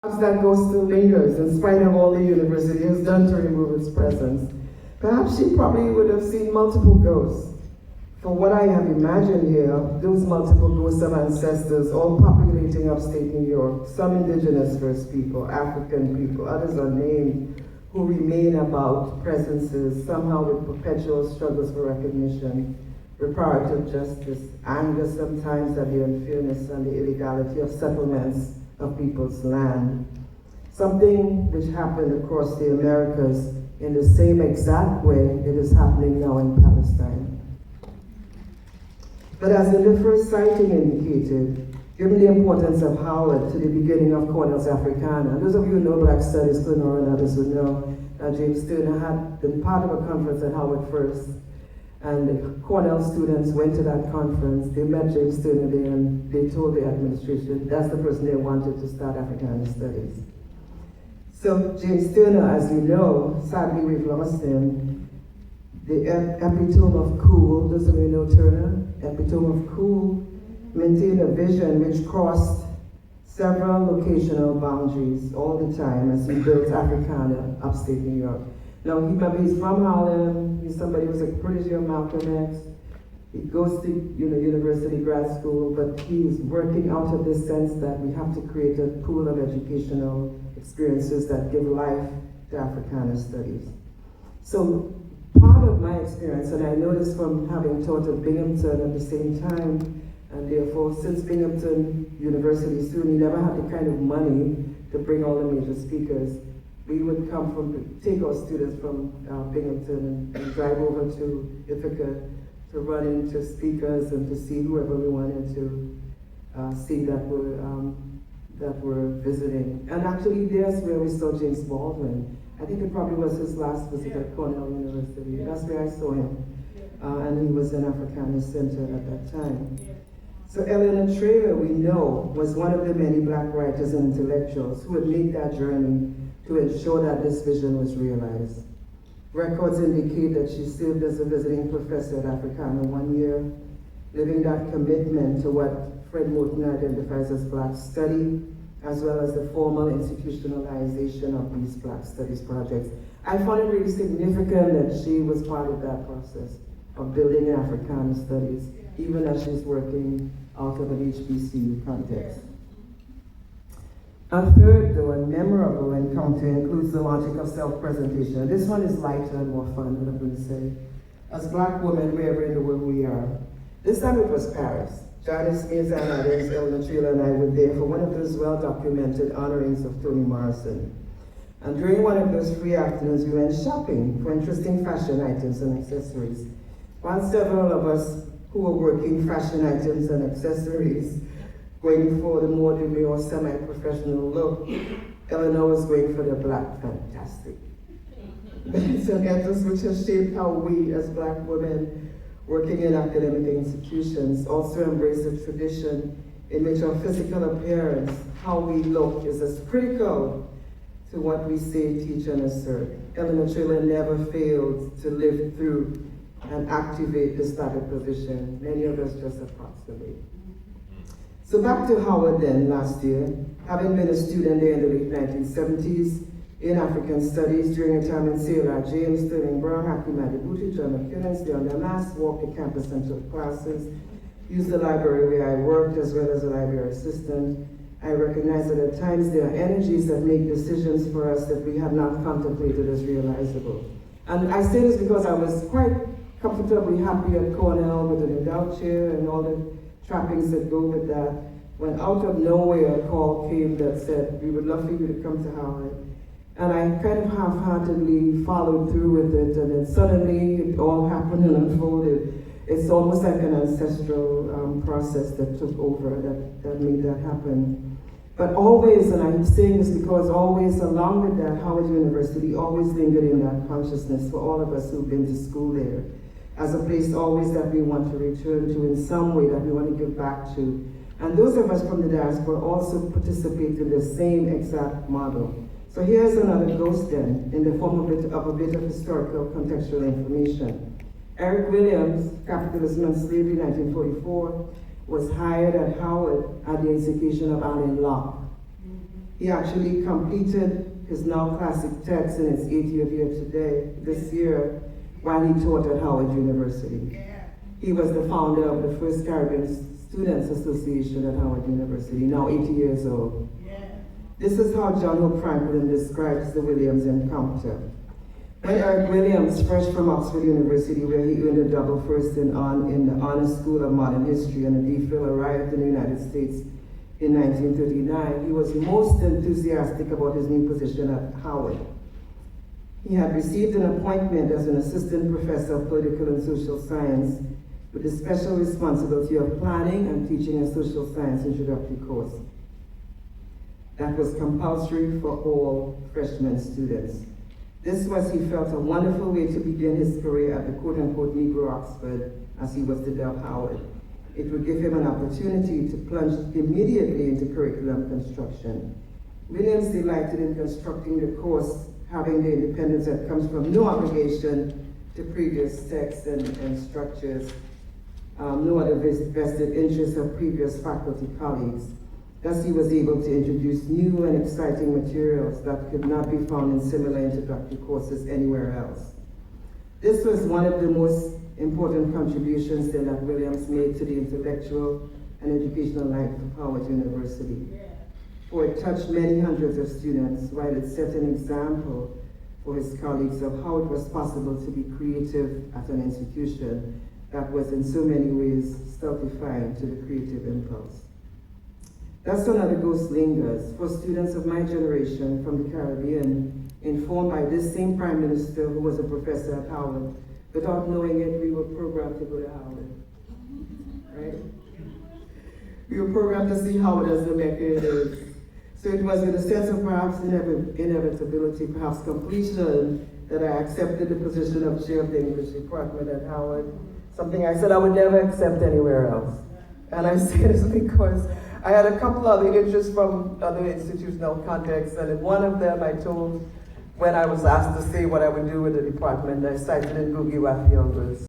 That ghost still lingers in spite of all the university has done to remove its presence. Perhaps she probably would have seen multiple ghosts. For what I have imagined here, those multiple ghosts of ancestors all populating upstate New York, some indigenous First people, African people, others unnamed, who remain about presences, somehow with perpetual struggles for recognition, reparative justice, anger sometimes at the unfairness and the illegality of settlements of people's land. Something which happened across the Americas in the same exact way it is happening now in Palestine. But as the first sighting indicated, given the importance of Howard to the beginning of Cornell's Africana, those of you who know Black Studies, Glenora and others would know that James Turner had been part of a conference at Howard first, and the Cornell students went to that conference. They met James Turner there and they told the administration that's the person they wanted to start Africana Studies. So James Turner, as you know, sadly we've lost him, the epitome of cool, those of you know Turner, epitome of cool, maintained a vision which crossed several locational boundaries all the time as he built Africana upstate New York. Now, he's from Harlem, he's somebody who's a protege of Malcolm X. He goes to university grad school, but he's working out of this sense that we have to create a pool of educational experiences that give life to Africana studies. So part of my experience, and I know this from having taught at Binghamton at the same time, and therefore since Binghamton University soon, he never had the kind of money to bring all the major speakers. We would take our students from Binghamton and drive over to Ithaca to run into speakers and to see whoever we wanted to see that were visiting. And actually there's where we saw James Baldwin. I think it probably was his last visit at Cornell University. That's where I saw him. And he was in Africana Center at that time. So Eleanor Traylor, we know, was one of the many Black writers and intellectuals who would make that journey to ensure that this vision was realized. Records indicate that she served as a visiting professor at Africana 1 year, living that commitment to what Fred Moulton identifies as Black study, as well as the formal institutionalization of these Black studies projects. I found it really significant that she was part of that process of building Africana studies, even as she's working out of an HBCU context. A third, though, and memorable encounter includes the launching of self-presentation. This one is lighter and more fun, I'm going to say. As Black women, wherever in the world we are. This time it was Paris. Janice Mirza and others, Eleanor Traylor and I were there for one of those well-documented honorings of Toni Morrison. And during one of those free afternoons, we went shopping for interesting fashion items and accessories. While several of us who were working fashion items and accessories, going for the more demure, semi-professional look, Eleanor was going for the Black fantastic. It's an ethos which has shaped how we, as Black women working in academic institutions, also embrace a tradition in which our physical appearance, how we look, is as critical to what we say, teach, and assert. Eleanor Traylor never failed to live through and activate this type of position. Many of us just approximate. So back to Howard then, last year, having been a student there in the late 1970s in African Studies during a time in Sierra, James, Sterling Brown, Hakeem Adebuti, John McKinnon, stay on their mass, walk the campus and took classes, used the library where I worked as well as a library assistant. I recognize that at times there are energies that make decisions for us that we have not contemplated as realizable. And I say this because I was quite comfortably happy at Cornell with an endowed chair and all the trappings that go with that, when out of nowhere a call came that said, we would love for you to come to Howard. And I kind of half-heartedly followed through with it, and then suddenly it all happened and unfolded. It's almost like an ancestral process that took over, that made that happen. But always, and I'm saying this because always along with that, Howard University always lingered in that consciousness for all of us who've been to school there, as a place always that we want to return to in some way, that we want to give back to. And those of us from the diaspora also participate in the same exact model. So here's another ghost then, in the form of a bit of historical contextual information. Eric Williams, Capitalism and Slavery, 1944, was hired at Howard at the instigation of Alain Locke. He actually completed his now classic text in its 80th year this year, while he taught at Howard University. He was the founder of the first Caribbean Students Association at Howard University, now 80 years old. This is how John Hope Franklin describes the Williams encounter. When Eric Williams, fresh from Oxford University, where he earned a double first in the Honors School of Modern History and a DPhil, arrived in the United States in 1939, he was most enthusiastic about his new position at Howard. He had received an appointment as an assistant professor of political and social science with the special responsibility of planning and teaching a social science introductory course that was compulsory for all freshman students. This was, he felt, a wonderful way to begin his career at the quote-unquote Negro Oxford, as he was to dub Howard. It would give him an opportunity to plunge immediately into curriculum construction. Williams delighted in constructing the course, having the independence that comes from no obligation to previous texts and structures, no other vested interest of previous faculty colleagues. Thus, he was able to introduce new and exciting materials that could not be found in similar introductory courses anywhere else. This was one of the most important contributions then that Williams made to the intellectual and educational life of Howard University. For it touched many hundreds of students, while it set an example for his colleagues of how it was possible to be creative at an institution that was in so many ways stultifying to the creative impulse. Thus another ghost lingers for students of my generation from the Caribbean, informed by this same Prime Minister who was a professor at Howard. Without knowing it, we were programmed to go to Howard, right? We were programmed to see Howard as the Mecca it is. So it was with a sense of perhaps inevitability, perhaps completion, that I accepted the position of chair of the English department at Howard, something I said I would never accept anywhere else. And I say this because I had a couple other interests from other institutional contexts, and in one of them I told, when I was asked to say what I would do with the department, I cited in Googie Wathi Elders.